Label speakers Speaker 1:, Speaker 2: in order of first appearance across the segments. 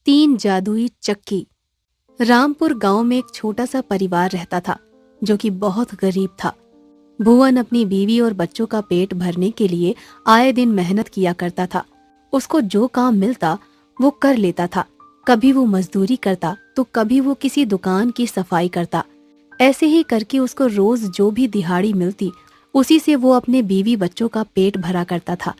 Speaker 1: 3 जादुई चक्की। रामपुर गांव में एक छोटा सा परिवार रहता था जो कि बहुत गरीब था। भुवन अपनी बीवी और बच्चों का पेट भरने के लिए आए दिन मेहनत किया करता था। उसको जो काम मिलता वो कर लेता था। कभी वो मजदूरी करता तो कभी वो किसी दुकान की सफाई करता। ऐसे ही करके उसको रोज जो भी दिहाड़ी मिलती उसी से वो अपने बीवी बच्चों का पेट भरा करता था।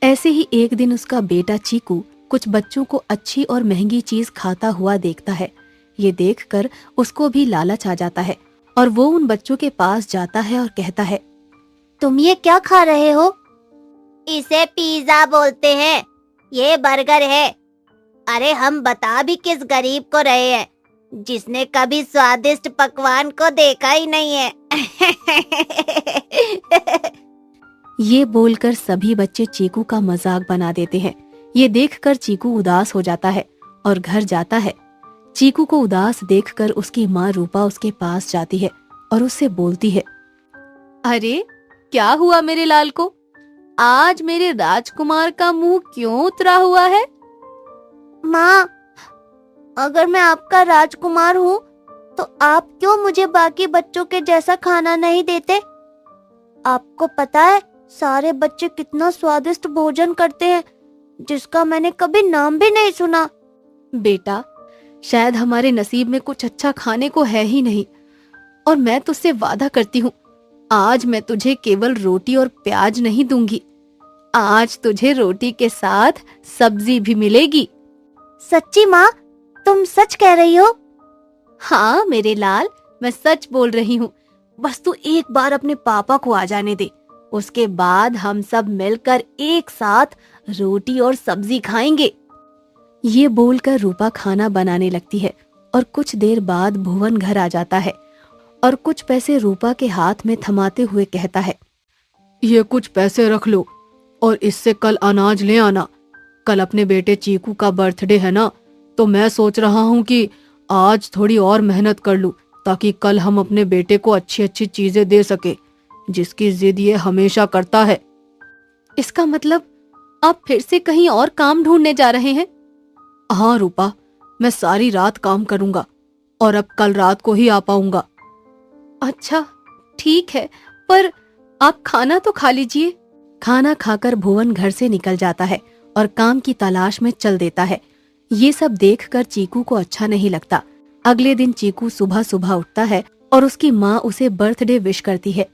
Speaker 1: ऐसे ही एक दिन उसका बेटा चीकू कुछ बच्चों को अच्छी और महंगी चीज खाता हुआ देखता है। ये देखकर उसको भी लालच आ जाता है और वो उन बच्चों के पास जाता है और कहता है,
Speaker 2: तुम ये क्या खा रहे हो? इसे पिज्जा बोलते हैं, ये बर्गर है। अरे हम बता भी किस गरीब को रहे हैं जिसने कभी स्वादिष्ट पकवान को देखा ही नहीं है।
Speaker 1: ये बोलकर सभी बच्चे चीकू का मजाक बना देते हैं। ये देखकर चीकू उदास हो जाता है और घर जाता है। चीकू को उदास देखकर उसकी माँ रूपा उसके पास जाती है और उससे बोलती है, अरे क्या हुआ मेरे लाल को? आज मेरे राजकुमार का मुंह क्यों उतरा हुआ है?
Speaker 2: माँ, अगर मैं आपका राजकुमार हूँ तो आप क्यों मुझे बाकी बच्चों के जैसा खाना नहीं देते? आपको पता है सारे बच्चे कितना स्वादिष्ट भोजन करते हैं जिसका मैंने कभी नाम भी नहीं सुना।
Speaker 1: बेटा, शायद हमारे नसीब में कुछ अच्छा खाने को है ही नहीं, और मैं तुझसे वादा करती हूँ आज मैं तुझे केवल रोटी और प्याज नहीं दूंगी। आज तुझे रोटी के साथ सब्जी भी मिलेगी।
Speaker 2: सच्ची माँ, तुम सच कह रही हो?
Speaker 1: हाँ मेरे लाल, मैं सच बोल रही हूँ। बस तू एक बार अपने पापा को आ जाने दे, उसके बाद हम सब मिलकर एक साथ रोटी और सब्जी खाएंगे। ये बोलकर रूपा खाना बनाने लगती है और कुछ देर बाद भुवन घर आ जाता है और कुछ पैसे रूपा के हाथ में थमाते हुए कहता है, ये कुछ पैसे रख लो और इससे कल अनाज ले आना। कल अपने बेटे चीकू का बर्थडे है ना, तो मैं सोच रहा हूँ कि आज थोड़ी और मेहनत कर लूँ ताकि कल हम अपने बेटे को अच्छी अच्छी चीजें दे सके, जिसकी जिद ये हमेशा करता है। इसका मतलब आप फिर से कहीं और काम ढूंढने जा रहे हैं? हाँ रूपा, मैं सारी रात काम करूंगा और अब कल रात को ही आ पाऊंगा। अच्छा ठीक है, पर आप खाना तो खा लीजिए। खाना खाकर भुवन घर से निकल जाता है और काम की तलाश में चल देता है। ये सब देखकर चीकू को अच्छा नहीं लगता। अगले दिन चीकू सुबह सुबह उठता है और उसकी माँ उसे बर्थडे विश करती है।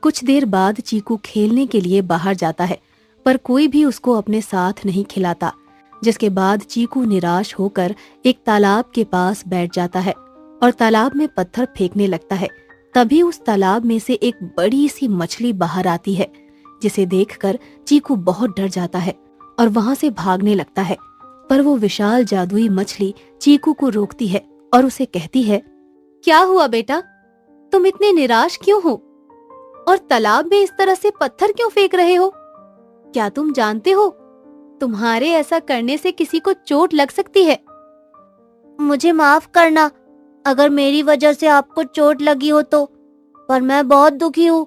Speaker 1: कुछ देर बाद चीकू खेलने के लिए बाहर जाता है, पर कोई भी उसको अपने साथ नहीं खिलाता। जिसके बाद चीकू निराश होकर एक तालाब के पास बैठ जाता है और तालाब में पत्थर फेंकने लगता है। तभी उस तालाब में से एक बड़ी सी मछली बाहर आती है, जिसे देखकर चीकू बहुत डर जाता है और वहां से भागने लगता है। पर वो विशाल जादुई मछली चीकू को रोकती है और उसे कहती है, क्या हुआ बेटा, तुम इतने निराश क्यों हो और तालाब में इस तरह से पत्थर क्यों फेंक रहे हो? क्या तुम जानते हो तुम्हारे ऐसा करने से किसी को चोट लग सकती है?
Speaker 2: मुझे माफ करना अगर मेरी वजह से आपको चोट लगी हो तो, पर मैं बहुत दुखी हूँ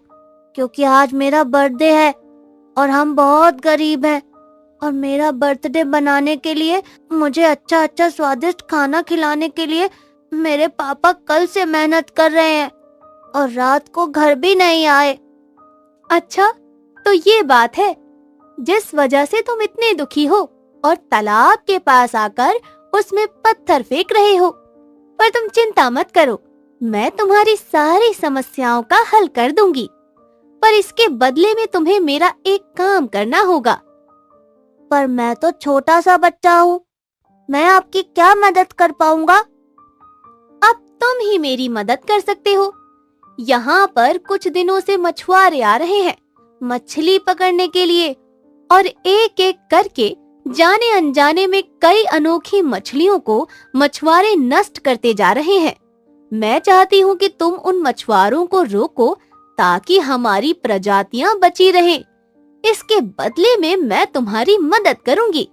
Speaker 2: क्योंकि आज मेरा बर्थडे है और हम बहुत गरीब हैं और मेरा बर्थडे बनाने के लिए, मुझे अच्छा अच्छा स्वादिष्ट खाना खिलाने के लिए मेरे पापा कल से मेहनत कर रहे हैं और रात को घर भी नहीं आए।
Speaker 1: अच्छा, तो ये बात है जिस वजह से तुम इतने दुखी हो और तालाब के पास आकर उसमें पत्थर फेंक रहे हो। पर तुम चिंता मत करो, मैं तुम्हारी सारी समस्याओं का हल कर दूंगी, पर इसके बदले में तुम्हें मेरा एक काम करना होगा।
Speaker 2: पर मैं तो छोटा सा बच्चा हूँ, मैं आपकी क्या मदद कर पाऊंगा?
Speaker 1: अब तुम ही मेरी मदद कर सकते हो। यहाँ पर कुछ दिनों से मछुआरे आ रहे हैं मछली पकड़ने के लिए और एक एक करके जाने अनजाने में कई अनोखी मछलियों को मछुआरे नष्ट करते जा रहे हैं। मैं चाहती हूँ कि तुम उन मछुआरों को रोको ताकि हमारी प्रजातियां बची रहें। इसके बदले में मैं तुम्हारी मदद करूंगी।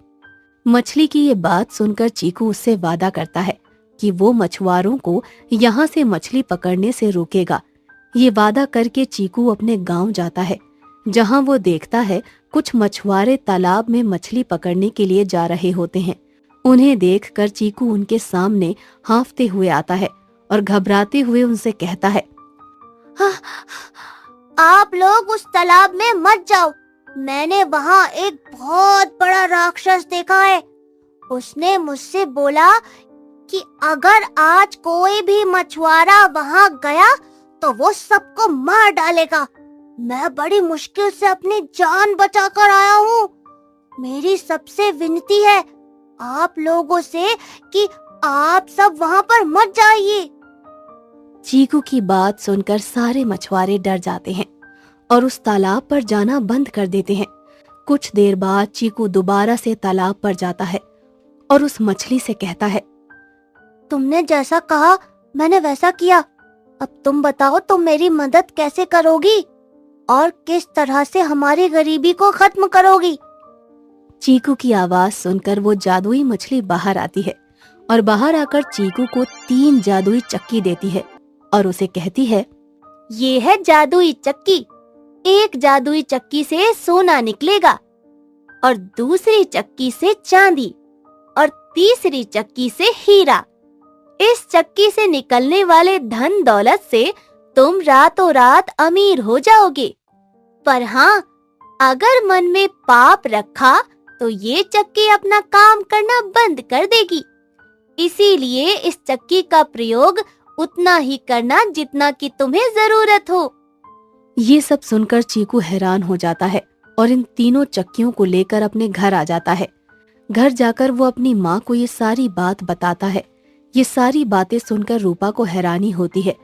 Speaker 1: मछली की ये बात सुनकर चीकू उससे वादा करता है कि वो मछुआरों को यहाँ से मछली पकड़ने से रोकेगा। ये वादा करके चीकू अपने गांव जाता है, जहाँ वो देखता है कुछ मछुआरे तालाब में मछली पकड़ने के लिए जा रहे होते हैं। उन्हें देखकर चीकू उनके सामने हांफते हुए आता है और घबराते हुए उनसे कहता है,
Speaker 2: हाँ, आप लोग उस तालाब में मत जाओ। मैंने वहाँ एक बहुत बड़ा राक्षस देखा है। उसने मुझसे बोला कि अगर आज कोई भी मछुआरा वहाँ गया तो वो सबको मार डालेगा। मैं बड़ी मुश्किल से अपनी जान बचाकर आया हूँ। मेरी सबसे विनती है आप लोगों से कि आप सब वहाँ पर मत जाइए।
Speaker 1: चीकू की बात सुनकर सारे मछुआरे डर जाते हैं और उस तालाब पर जाना बंद कर देते हैं। कुछ देर बाद चीकू दोबारा से तालाब पर जाता है और उस मछली से कहता है,
Speaker 2: तुमने जैसा कहा मैंने वैसा किया। अब तुम बताओ तुम मेरी मदद कैसे करोगी और किस तरह से हमारी गरीबी को खत्म करोगी।
Speaker 1: चीकू की आवाज सुनकर वो जादुई मछली बाहर आती है और बाहर आकर चीकू को 3 जादुई चक्की देती है और उसे कहती है,
Speaker 2: ये है जादुई चक्की। एक जादुई चक्की से सोना निकलेगा और दूसरी चक्की से चांदी और तीसरी चक्की से हीरा। इस चक्की से निकलने वाले धन दौलत से तुम रातों रात अमीर हो जाओगे। पर हाँ, अगर मन में पाप रखा तो ये चक्की अपना काम करना बंद कर देगी। इसीलिए इस चक्की का प्रयोग उतना ही करना जितना कि तुम्हें जरूरत हो।
Speaker 1: ये सब सुनकर चीकू हैरान हो जाता है और इन तीनों चक्कियों को लेकर अपने घर आ जाता है। घर जाकर वो अपनी माँ को ये सारी बात बताता है। ये सारी बातें सुनकर रूपा को हैरानी होती है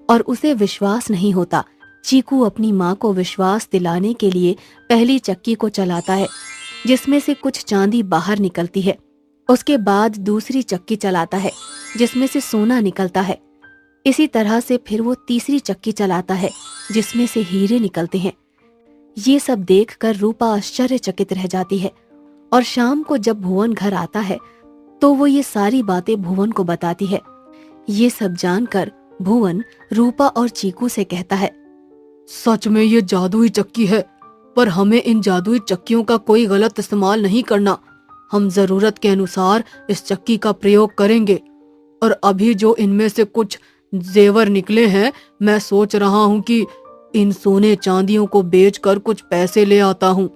Speaker 1: और उसे विश्वास नहीं होता। चीकू अपनी माँ को विश्वास दिलाने के लिए पहली चक्की को चलाता है जिसमें से कुछ चांदी बाहर निकलती है। उसके बाद दूसरी चक्की चलाता है जिसमें से सोना निकलता है। इसी तरह से फिर वो तीसरी चक्की चलाता है जिसमें से हीरे निकलते हैं। ये सब देखकर रूपा आश्चर्यचकित रह जाती है और शाम को जब भुवन घर आता है तो वो ये सारी बातें भुवन को बताती है। ये सब जानकर भुवन रूपा और चीकू से कहता है,
Speaker 3: सच में ये जादुई चक्की है, पर हमें इन जादुई चक्कियों का कोई गलत इस्तेमाल नहीं करना। हम जरूरत के अनुसार इस चक्की का प्रयोग करेंगे। और अभी जो इनमें से कुछ जेवर निकले हैं, मैं सोच रहा हूँ कि इन सोने चांदियों को बेचकर कुछ पैसे ले आता हूँ,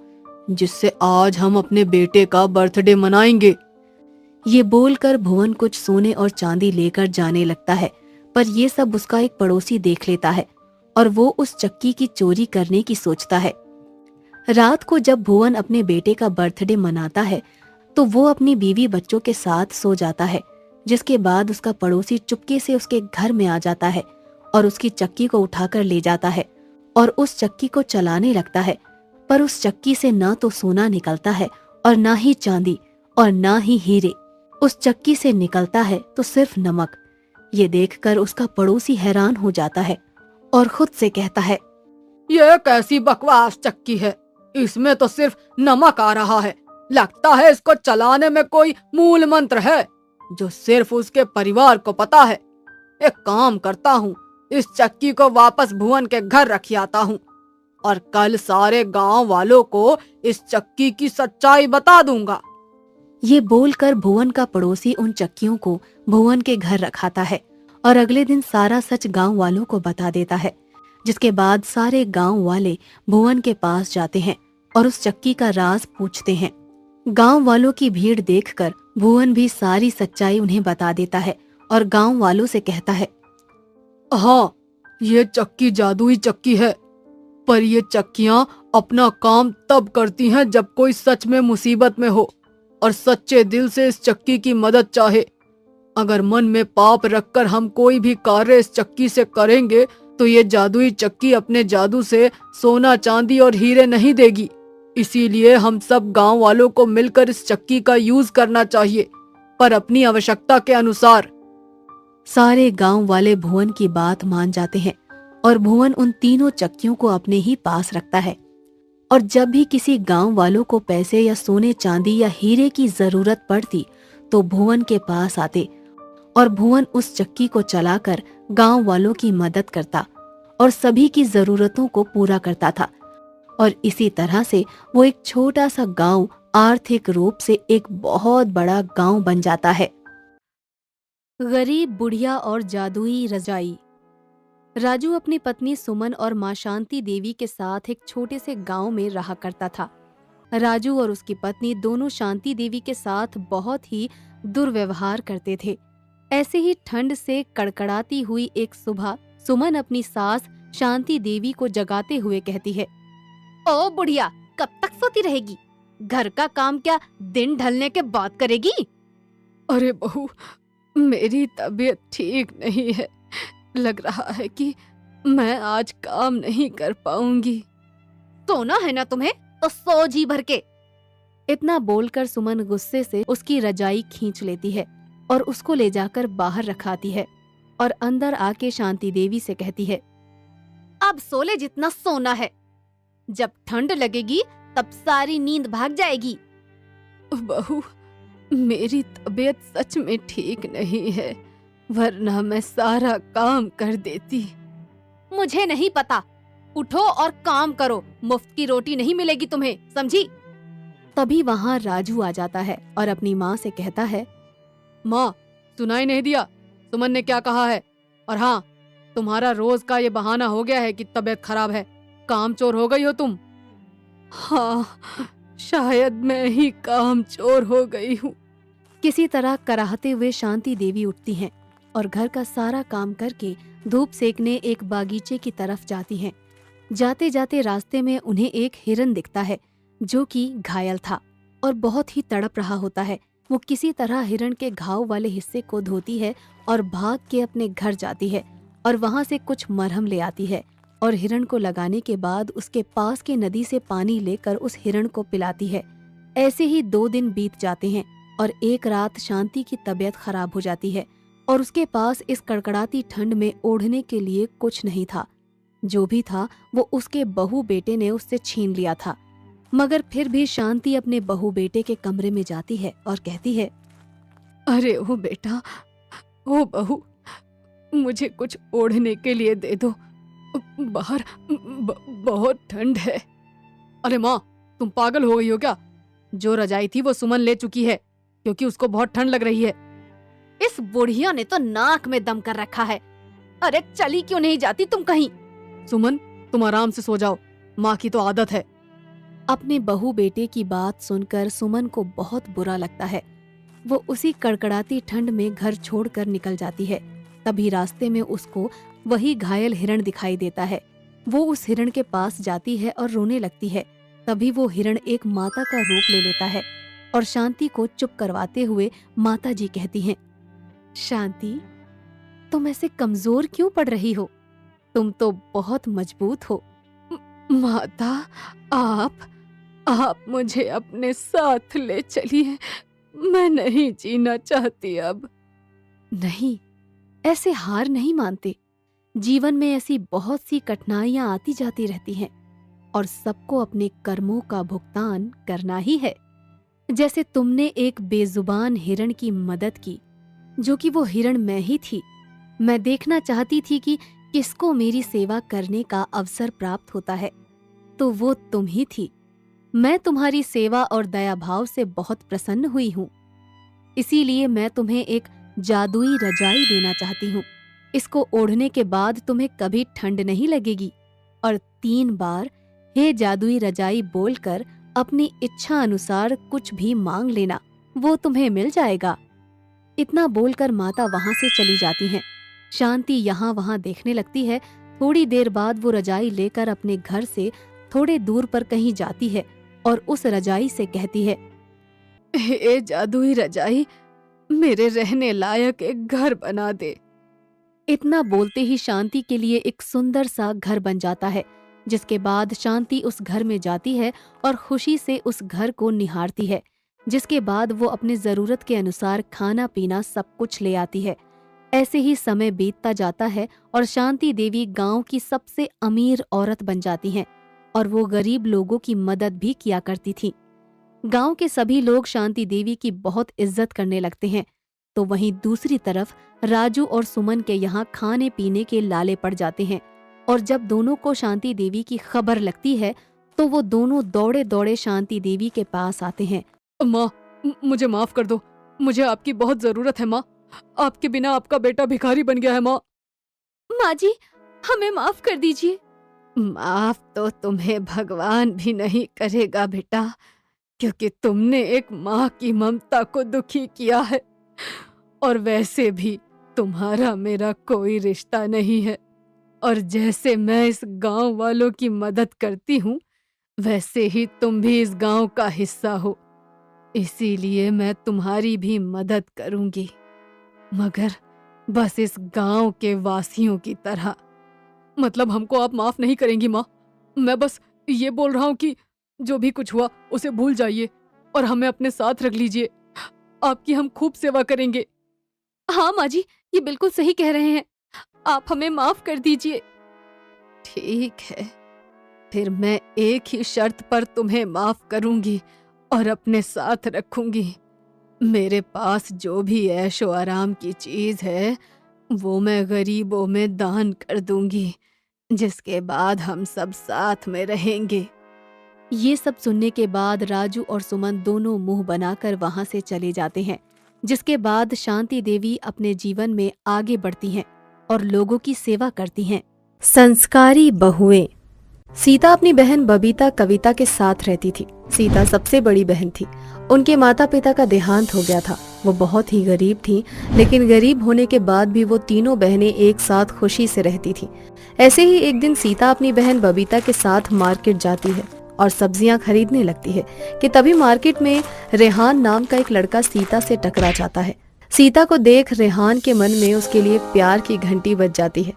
Speaker 3: जिससे आज हम अपने बेटे का बर्थडे मनाएंगे।
Speaker 1: ये बोलकर भुवन कुछ सोने और चांदी लेकर जाने लगता है, पर ये सब उसका एक पड़ोसी देख लेता है और वो उस चक्की की चोरी करने की सोचता है। रात को जब भुवन अपने बेटे का बर्थडे मनाता है तो वो अपनी बीवी बच्चों के साथ सो जाता है, जिसके बाद उसका पड़ोसी चुपके से उसके घर में आ जाता है और उसकी चक्की को उठाकर ले जाता है और उस चक्की को चलाने लगता है। पर उस चक्की से ना तो सोना निकलता है और ना ही चांदी और ना ही हीरे। उस चक्की से निकलता है तो सिर्फ नमक। ये देखकर उसका पड़ोसी हैरान हो जाता है और खुद से कहता है,
Speaker 3: यह कैसी बकवास चक्की है, इसमें तो सिर्फ नमक आ रहा है। लगता है इसको चलाने में कोई मूल मंत्र है जो सिर्फ उसके परिवार को पता है। एक काम करता हूँ, इस चक्की को वापस भुवन के घर रख आता हूँ और कल सारे गांव वालों को इस चक्की की सच्चाई बता दूंगा।
Speaker 1: ये बोलकर भुवन का पड़ोसी उन चक्कियों को भुवन के घर रखाता है और अगले दिन सारा सच गांव वालों को बता देता है, जिसके बाद सारे गांव वाले भुवन के पास जाते हैं और उस चक्की का राज पूछते हैं। गांव वालों की भीड़ देखकर भुवन भी सारी सच्चाई उन्हें बता देता है और गांव वालों से कहता है,
Speaker 3: हाँ, ये चक्की जादुई चक्की है, पर ये चक्कियाँ अपना काम तब करती हैं जब कोई सच में मुसीबत में हो और सच्चे दिल से इस चक्की की मदद चाहे। अगर मन में पाप रखकर हम कोई भी कार्य इस चक्की से करेंगे तो ये जादुई चक्की अपने जादू से सोना चांदी और हीरे नहीं देगी। इसीलिए हम सब गांव वालों को मिलकर इस चक्की का यूज करना चाहिए, पर अपनी आवश्यकता के अनुसार।
Speaker 1: सारे गांव वाले भुवन की बात मान जाते हैं और भुवन उन तीनों चक्कियों को अपने ही पास रखता है। और जब भी किसी गांव वालों को पैसे या सोने चांदी या हीरे की जरूरत पड़ती तो भुवन के पास आते और भुवन उस चक्की को चलाकर गांव वालों की मदद करता और सभी की जरूरतों को पूरा करता था। और इसी तरह से वो एक छोटा सा गांव आर्थिक रूप से एक बहुत बड़ा गांव बन जाता है। गरीब बुढ़िया और जादुई रजाई। राजू अपनी पत्नी सुमन और मां शांति देवी के साथ एक छोटे से गांव में रहा करता था। राजू और उसकी पत्नी दोनों शांति देवी के साथ बहुत ही दुर्व्यवहार करते थे। ऐसे ही ठंड से कड़कड़ाती हुई एक सुबह सुमन अपनी सास शांति देवी को जगाते हुए कहती है, ओ बुढ़िया, कब तक सोती रहेगी? घर का काम क्या दिन ढलने के बाद करेगी?
Speaker 3: अरे बहू, मेरी तबीयत ठीक नहीं है। लग रहा है कि मैं आज काम नहीं कर पाऊंगी।
Speaker 1: सोना है ना तुम्हें, तो सो जी भर के। इतना बोलकर सुमन गुस्से से उसकी रजाई खींच लेती है और उसको ले जाकर बाहर रखाती है और अंदर आके शांति देवी से कहती है, अब सोले जितना सोना है, जब ठंड लगेगी तब सारी नींद भाग जाएगी।
Speaker 3: बहू, मेरी तबीयत सच में ठीक नहीं है, वरना मैं सारा काम कर देती।
Speaker 1: मुझे नहीं पता, उठो और काम करो, मुफ्त की रोटी नहीं मिलेगी तुम्हें, समझी? तभी वहाँ राजू आ जाता है और अपनी माँ से कहता है,
Speaker 3: माँ, सुनाई नहीं दिया सुमन ने क्या कहा है? और हाँ, तुम्हारा रोज का ये बहाना हो गया है कि तबीयत खराब है, काम चोर हो गई हो तुम। हाँ, शायद मैं ही काम चोर हो गई हूँ।
Speaker 1: किसी तरह कराहते हुए शांति देवी उठती हैं और घर का सारा काम करके धूप सेकने एक बागीचे की तरफ जाती हैं। जाते जाते रास्ते में उन्हें एक हिरन दिखता है जो कि घायल था और बहुत ही तड़प रहा होता है। वो किसी तरह हिरन के घाव वाले हिस्से को धोती है और भाग के अपने घर जाती है और वहां से कुछ मरहम ले आती है और हिरन को लगाने के बाद उसके पास के नदी से पानी लेकर उस हिरन को पिलाती है। ऐसे ही 2 दिन बीत जाते हैं और एक रात शांति की तबीयत खराब हो जाती है और उसके पास इस कड़कड़ाती ठंड में ओढ़ने के लिए कुछ नहीं था। जो भी था वो उसके बहू बेटे ने उससे छीन लिया था। मगर फिर भी शांति अपने बहू बेटे के कमरे में जाती है और कहती है,
Speaker 3: अरे ओ बेटा, ओ बहू, मुझे कुछ ओढ़ने के लिए दे दो, बाहर बहुत ठंड है। अरे माँ, तुम पागल हो गई हो क्या? जो रजाई थी वो सुमन ले चुकी है क्योंकि उसको बहुत ठंड लग रही है।
Speaker 1: इस बुढ़िया ने तो नाक में दम कर रखा है। अरे चली क्यों नहीं जाती तुम कहीं?
Speaker 3: सुमन, तुम आराम से सो जाओ, माँ की तो आदत है।
Speaker 1: अपने बहू बेटे की बात सुनकर सुमन को बहुत बुरा लगता है। वो उसी कड़कड़ाती ठंड में घर छोड़कर निकल जाती है। तभी रास्ते में उसको वही घायल हिरण दिखाई देता है। वो उस हिरण के पास जाती है और रोने लगती है। तभी वो हिरण एक माता का रूप ले लेता है और शांति को चुप करवाते हुए माता जी कहती हैं, शांति, तुम ऐसे कमजोर क्यों पड़ रही हो? तुम तो बहुत मजबूत हो।
Speaker 3: माता, आप मुझे अपने साथ ले चलिए, मैं नहीं जीना चाहती अब।
Speaker 1: नहीं, ऐसे हार नहीं मानते। जीवन में ऐसी बहुत सी कठिनाइयां आती जाती रहती हैं और सबको अपने कर्मों का भुगतान करना ही है। जैसे तुमने एक बेजुबान हिरण की मदद की, जो कि वो हिरण मैं ही थी। मैं देखना चाहती थी कि किसको मेरी सेवा करने का अवसर प्राप्त होता है, तो वो तुम ही थी। मैं तुम्हारी सेवा और दया भाव से बहुत प्रसन्न हुई हूँ। इसीलिए मैं तुम्हें एक जादुई रजाई देना चाहती हूँ। इसको ओढ़ने के बाद तुम्हें कभी ठंड नहीं लगेगी और 3 बार हे जादुई रजाई बोलकर अपनी इच्छा अनुसार कुछ भी मांग लेना, वो तुम्हें मिल जाएगा। इतना बोलकर माता वहां से चली जाती हैं। शांति यहाँ वहां देखने लगती है। थोड़ी देर बाद वो रजाई लेकर अपने घर से थोड़े दूर पर कहीं जाती है और उस रजाई से कहती है,
Speaker 3: हे जादुई रजाई, मेरे रहने लायक एक घर बना दे।
Speaker 1: इतना बोलते ही शांति के लिए एक सुंदर सा घर बन जाता है, जिसके बाद शांति उस घर में जाती है और खुशी से उस घर को निहारती है। जिसके बाद वो अपने जरूरत के अनुसार खाना पीना सब कुछ ले आती है। ऐसे ही समय बीतता जाता है और शांति देवी गांव की सबसे अमीर औरत बन जाती हैं और वो गरीब लोगों की मदद भी किया करती थी। गांव के सभी लोग शांति देवी की बहुत इज्जत करने लगते हैं। तो वहीं दूसरी तरफ राजू और सुमन के यहाँ खाने पीने के लाले पड़ जाते हैं और जब दोनों को शांति देवी की खबर लगती है तो वो दोनों दौड़े दौड़े शांति देवी के पास आते हैं।
Speaker 3: माँ, मुझे माफ कर दो, मुझे आपकी बहुत जरूरत है माँ। आपके बिना आपका बेटा भिखारी बन गया है माँ।
Speaker 1: माँ जी, हमें माफ कर दीजिए।
Speaker 3: माफ तो तुम्हें भगवान भी नहीं करेगा बेटा, क्योंकि तुमने एक माँ की ममता को दुखी किया है। और वैसे भी तुम्हारा मेरा कोई रिश्ता नहीं है। और जैसे मैं इस गांव वालों की मदद करती हूँ, वैसे ही तुम भी इस गांव का हिस्सा हो। इसीलिए मैं तुम्हारी भी मदद करूंगी, मगर बस इस गांव के वासियों की तरह। मतलब हमको आप माफ नहीं करेंगी माँ? मैं बस ये बोल रहा हूँ कि जो भी कुछ हुआ उसे भूल जाइए और हमें अपने साथ रख लीजिए। आपकी हम खूब सेवा करेंगे।
Speaker 1: हाँ माँ जी, ये बिल्कुल सही कह रहे हैं, आप हमें माफ कर दीजिए।
Speaker 3: ठीक है, फिर मैं एक ही शर्त पर तुम्हें माफ करूंगी और अपने साथ रखूंगी। मेरे पास जो भी ऐशो आराम की चीज है वो मैं गरीबों में दान कर दूंगी, जिसके बाद हम सब साथ में रहेंगे।
Speaker 1: ये सब सुनने के बाद राजू और सुमन दोनों मुंह बनाकर वहां से चले जाते हैं, जिसके बाद शांति देवी अपने जीवन में आगे बढ़ती हैं और लोगों की सेवा करती हैं। संस्कारी बहुएं। सीता अपनी बहन बबीता कविता के साथ रहती थी। सीता सबसे बड़ी बहन थी। उनके माता पिता का देहांत हो गया था। वो बहुत ही गरीब थी, लेकिन गरीब होने के बाद भी वो तीनों बहनें एक साथ खुशी से रहती थीं। ऐसे ही एक दिन सीता अपनी बहन बबीता के साथ मार्केट जाती है और सब्जियां खरीदने लगती है कि तभी मार्केट में रेहान नाम का एक लड़का सीता से टकरा जाता है। सीता को देख रेहान के मन में उसके लिए प्यार की घंटी बज जाती है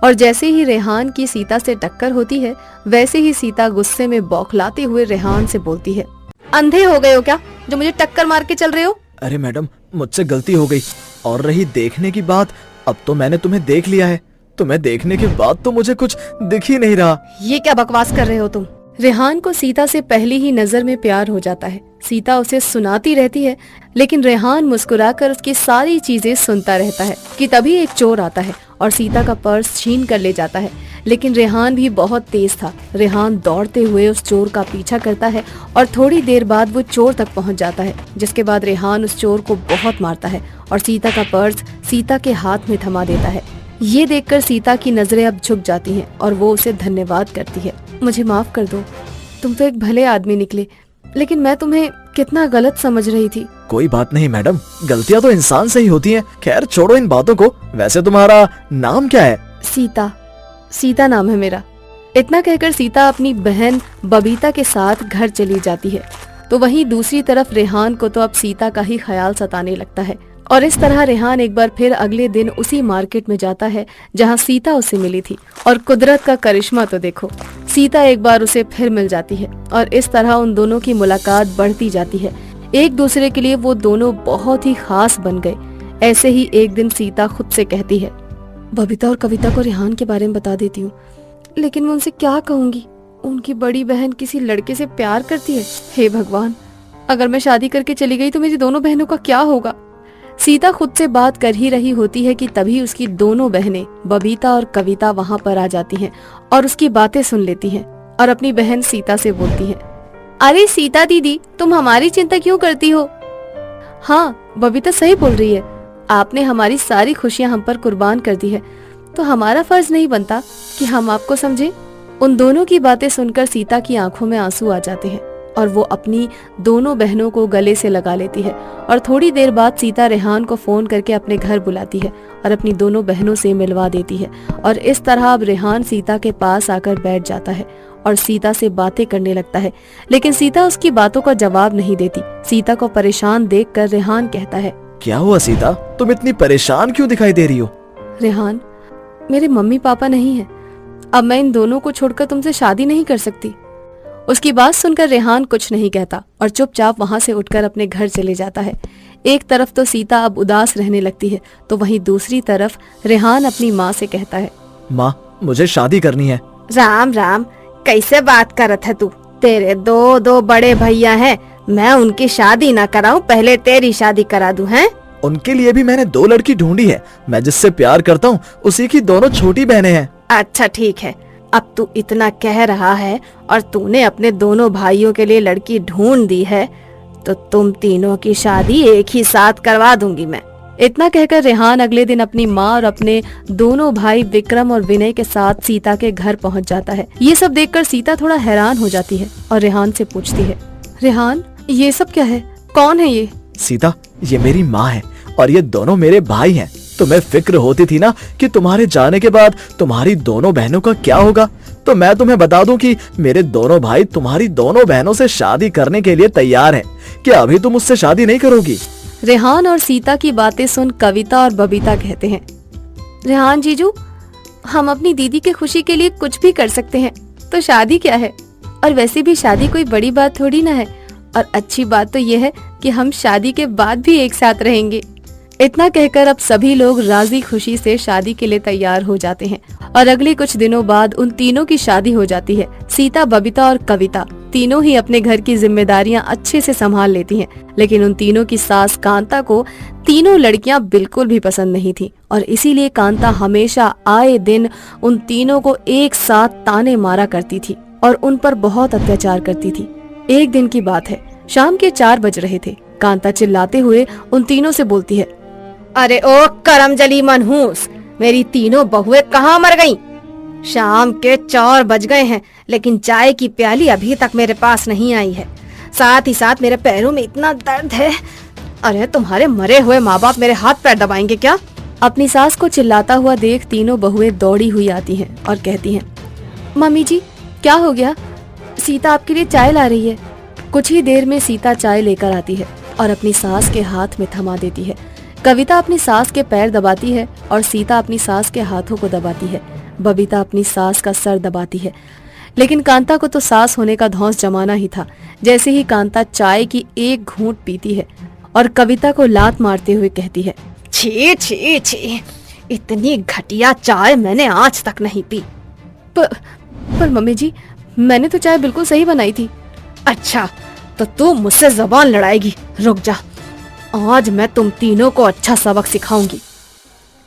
Speaker 1: और जैसे ही रेहान की सीता से टक्कर होती है, वैसे ही सीता गुस्से में बौखलाते हुए रेहान से बोलती है, अंधे हो गए हो क्या जो मुझे टक्कर मार के चल रहे हो?
Speaker 4: अरे मैडम, मुझसे गलती हो गई। और रही देखने की बात, अब तो मैंने तुम्हें देख लिया है। तुम्हें देखने के बाद तो मुझे कुछ दिख ही नहीं रहा।
Speaker 1: ये क्या बकवास कर रहे हो तुम? रेहान को सीता से पहली ही नजर में प्यार हो जाता है। सीता उसे सुनाती रहती है, लेकिन रेहान मुस्कुराकर उसकी सारी चीजें सुनता रहता है कि तभी एक चोर आता है और सीता का पर्स छीन कर ले जाता है। लेकिन रेहान भी बहुत तेज था। रेहान दौड़ते हुए उस चोर का पीछा करता है और थोड़ी देर बाद वो चोर तक पहुंच जाता है, जिसके बाद रेहान उस चोर को बहुत मारता है और सीता का पर्स सीता के हाथ में थमा देता है। ये देखकर सीता की नजरें अब झुक जाती हैं और वो उसे धन्यवाद करती है। मुझे माफ कर दो, तुम तो एक भले आदमी निकले, लेकिन मैं तुम्हें कितना गलत समझ रही थी।
Speaker 4: कोई बात नहीं मैडम, गलतियां तो इंसान से ही होती हैं। खैर छोड़ो इन बातों को। वैसे तुम्हारा नाम क्या है?
Speaker 1: सीता। सीता नाम है मेरा। इतना कहकर सीता अपनी बहन बबीता के साथ घर चली जाती है। तो वहीं दूसरी तरफ रेहान को तो अब सीता का ही ख्याल सताने लगता है और इस तरह रेहान एक बार फिर अगले दिन उसी मार्केट में जाता है जहां सीता उसे मिली थी। और कुदरत का करिश्मा तो देखो, सीता एक बार उसे फिर मिल जाती है और इस तरह उन दोनों की मुलाकात बढ़ती जाती है। एक दूसरे के लिए वो दोनों बहुत ही खास बन गए। ऐसे ही एक दिन सीता खुद से कहती है, बबीता और कविता को रेहान के बारे में बता देती हूँ, लेकिन मैं उनसे क्या कहूँगी? उनकी बड़ी बहन किसी लड़के से प्यार करती है। हे भगवान, अगर मैं शादी करके चली गई तो मेरी दोनों बहनों का क्या होगा? सीता खुद से बात कर ही रही होती है कि तभी उसकी दोनों बहनें बबीता और कविता वहां पर आ जाती हैं और उसकी बातें सुन लेती हैं और अपनी बहन सीता से बोलती हैं, अरे सीता दीदी, तुम हमारी चिंता क्यों करती हो? हाँ, बबीता सही बोल रही है। आपने हमारी सारी खुशियां हम पर कुर्बान कर दी है, तो हमारा फर्ज नहीं बनता कि हम आपको समझे? उन दोनों की बातें सुनकर सीता की आंखों में आंसू आ जाते हैं और वो अपनी दोनों बहनों को गले से लगा लेती है। और थोड़ी देर बाद सीता रेहान को फोन करके अपने घर बुलाती है और अपनी दोनों बहनों से मिलवा देती है। और इस तरह अब रेहान सीता के पास आकर बैठ जाता है और सीता से बातें करने लगता है, लेकिन सीता उसकी बातों का जवाब नहीं देती। सीता को परेशान देखकर रेहान कहता है,
Speaker 4: क्या हुआ सीता, तुम इतनी परेशान क्यों दिखाई दे रही हो?
Speaker 1: रेहान, मेरे मम्मी पापा नहीं है, अब मैं इन दोनों को छोड़कर तुमसे शादी नहीं कर सकती। उसकी बात सुनकर रेहान कुछ नहीं कहता और चुपचाप वहां से उठकर अपने घर चले जाता है। एक तरफ तो सीता अब उदास रहने लगती है, तो वहीं दूसरी तरफ रेहान अपनी माँ से कहता है,
Speaker 4: माँ, मुझे शादी करनी है।
Speaker 2: राम राम, कैसे बात करत है तू? तेरे दो बड़े भैया हैं, मैं उनकी शादी ना कराऊं, पहले तेरी शादी करा दूं? हैं?
Speaker 4: उनके लिए भी मैंने 2 लड़की ढूंढी है। मैं जिससे प्यार करता हूँ उसी की दोनों छोटी बहनें हैं।
Speaker 2: अच्छा ठीक है,
Speaker 1: अब तू इतना कह रहा है और तूने अपने दोनों भाइयों के लिए लड़की ढूंढ दी है, तो तुम तीनों की शादी एक ही साथ करवा दूंगी मैं। इतना कहकर रेहान अगले दिन अपनी माँ और अपने दोनों भाई विक्रम और विनय के साथ सीता के घर पहुंच जाता है। ये सब देखकर सीता थोड़ा हैरान हो जाती है और रेहान से पूछती है, रेहान ये सब क्या है, कौन है ये?
Speaker 4: सीता, ये मेरी माँ है और ये दोनों मेरे भाई हैं। तुम्हें फिक्र होती थी ना कि तुम्हारे जाने के बाद तुम्हारी दोनों बहनों का क्या होगा, तो मैं तुम्हें बता दूं कि मेरे दोनों भाई तुम्हारी दोनों बहनों से शादी करने के लिए तैयार हैं। क्या अभी तुम मुझसे शादी नहीं करोगी?
Speaker 1: रेहान और सीता की बातें सुन कविता और बबीता कहते हैं, रेहान जीजू, हम अपनी दीदी की खुशी के लिए कुछ भी कर सकते हैं, तो शादी क्या है? और वैसे भी शादी कोई बड़ी बात थोड़ी ना है, और अच्छी बात तो ये है कि हम शादी के बाद भी एक साथ रहेंगे। इतना कहकर अब सभी लोग राजी खुशी से शादी के लिए तैयार हो जाते हैं और अगले कुछ दिनों बाद उन तीनों की शादी हो जाती है। सीता, बबीता और कविता तीनों ही अपने घर की जिम्मेदारियां अच्छे से संभाल लेती हैं, लेकिन उन तीनों की सास कांता को तीनों लड़कियां बिल्कुल भी पसंद नहीं थी और इसीलिए कांता हमेशा आए दिन उन तीनों को एक साथ ताने मारा करती थी और उन पर बहुत अत्याचार करती थी। एक दिन की बात है, शाम के 4 बज रहे थे। कांता चिल्लाते हुए उन तीनों से बोलती है, अरे ओ करमजली मनहूस, मेरी तीनों बहुएं कहाँ मर गईं? शाम के 4 बज गए हैं, लेकिन चाय की प्याली अभी तक मेरे पास नहीं आई है। साथ ही साथ मेरे पैरों में इतना दर्द है। अरे तुम्हारे मरे हुए माँ बाप मेरे हाथ पैर दबाएंगे क्या? अपनी सास को चिल्लाता हुआ देख तीनों बहुएं दौड़ी हुई आती हैं और कहती हैं, मम्मी जी क्या हो गया? सीता आपके लिए चाय ला रही है। कुछ ही देर में सीता चाय लेकर आती है और अपनी सास के हाथ में थमा देती है। कविता अपनी सास के पैर दबाती है और सीता अपनी सास के हाथों को दबाती है। बबीता अपनी सास का सर दबाती है, लेकिन कांता को तो सास होने का धौंस जमाना ही था। जैसे ही कांता चाय की एक घूंट पीती है और कविता को लात मारते हुए कहती है, छी छी छी, इतनी घटिया चाय मैंने आज तक नहीं पी। पर मम्मी जी, मैंने तो चाय बिल्कुल सही बनाई थी। अच्छा, तो तू मुझसे जबान लड़ाएगी? रुक जा, आज मैं तुम तीनों को अच्छा सबक सिखाऊंगी।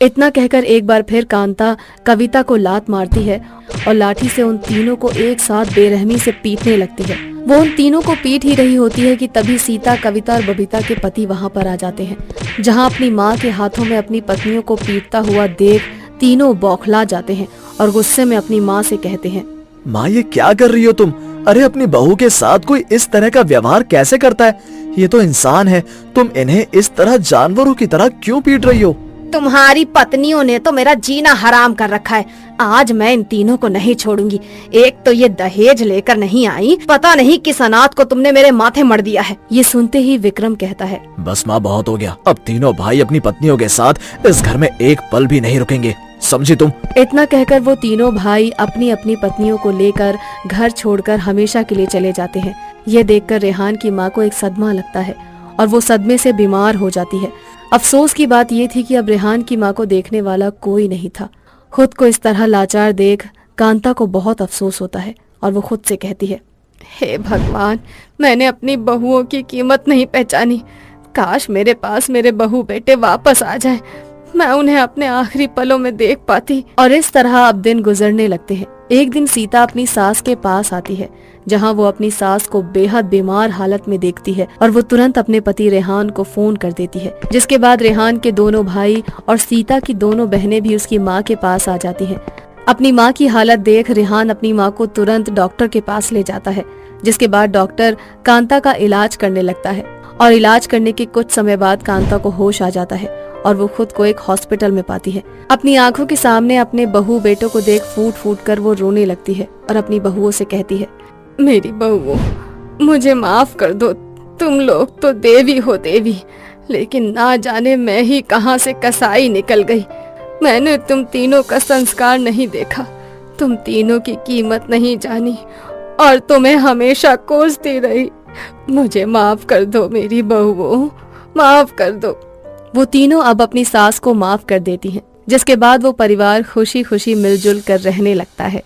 Speaker 1: इतना कहकर एक बार फिर कांता कविता को लात मारती है और लाठी से उन तीनों को एक साथ बेरहमी से पीटने लगती है। वो उन तीनों को पीट ही रही होती है कि तभी सीता, कविता और बबीता के पति वहाँ पर आ जाते हैं, जहाँ अपनी माँ के हाथों में अपनी पत्नियों को पीटता हुआ देख तीनों बौखला जाते हैं और गुस्से में अपनी माँ से कहते हैं,
Speaker 4: माँ ये क्या कर रही हो तुम? अरे अपनी बहू के साथ कोई इस तरह का व्यवहार कैसे करता है? ये तो इंसान है, तुम इन्हें इस तरह जानवरों की तरह क्यों पीट रही हो?
Speaker 1: तुम्हारी पत्नियों ने तो मेरा जीना हराम कर रखा है। आज मैं इन तीनों को नहीं छोड़ूंगी। एक तो ये दहेज लेकर नहीं आई, पता नहीं किस अनाथ को तुमने मेरे माथे मर दिया है। ये सुनते ही विक्रम कहता है,
Speaker 4: बस माँ बहुत हो गया, अब तीनों भाई अपनी पत्नियों के साथ इस घर में एक पल भी नहीं रुकेंगे, समझी तुम?
Speaker 1: इतना कहकर वो तीनों भाई अपनी अपनी पत्नियों को लेकर घर छोड़कर हमेशा के लिए चले जाते हैं। ये देखकर रेहान की माँ को एक सदमा लगता है और वो सदमे से बीमार हो जाती है। अफसोस की बात ये थी कि अब रेहान की माँ को देखने वाला कोई नहीं था। खुद को इस तरह लाचार देख कांता को बहुत अफसोस होता है और वो खुद से कहती है, हे भगवान, मैंने अपनी बहुओं की कीमत नहीं पहचानी। काश मेरे पास मेरे बहू बेटे वापस आ जाएं, मैं उन्हें अपने आखिरी पलों में देख पाती। और इस तरह अब दिन गुजरने लगते हैं। एक दिन सीता अपनी सास के पास आती है, जहां वो अपनी सास को बेहद बीमार हालत में देखती है और वो तुरंत अपने पति रेहान को फोन कर देती है। जिसके बाद रेहान के दोनों भाई और सीता की दोनों बहनें भी उसकी माँ के पास आ जाती हैं। अपनी माँ की हालत देख रेहान अपनी माँ को तुरंत डॉक्टर के पास ले जाता है, जिसके बाद डॉक्टर कांता का इलाज करने लगता है और इलाज करने के कुछ समय बाद कांता को होश आ जाता है और वो खुद को एक हॉस्पिटल में पाती है। अपनी आंखों के सामने अपने बहू बेटों को देख फूट फूट कर वो रोने लगती है और अपनी बहुओं से कहती है, मेरी बहुओं, मुझे माफ कर दो। तुम लोग तो देवी हो देवी, लेकिन ना जाने मैं ही कहां से कसाई निकल गई। मैंने तुम तीनों का संस्कार नहीं देखा, तुम तीनों की कीमत नहीं जानी और तुम्हें हमेशा कोसती रही। मुझे माफ कर दो मेरी बहुओं, माफ कर दो। वो तीनों अब अपनी सास को माफ कर देती हैं, जिसके बाद वो परिवार खुशी खुशी मिलजुल कर रहने लगता है।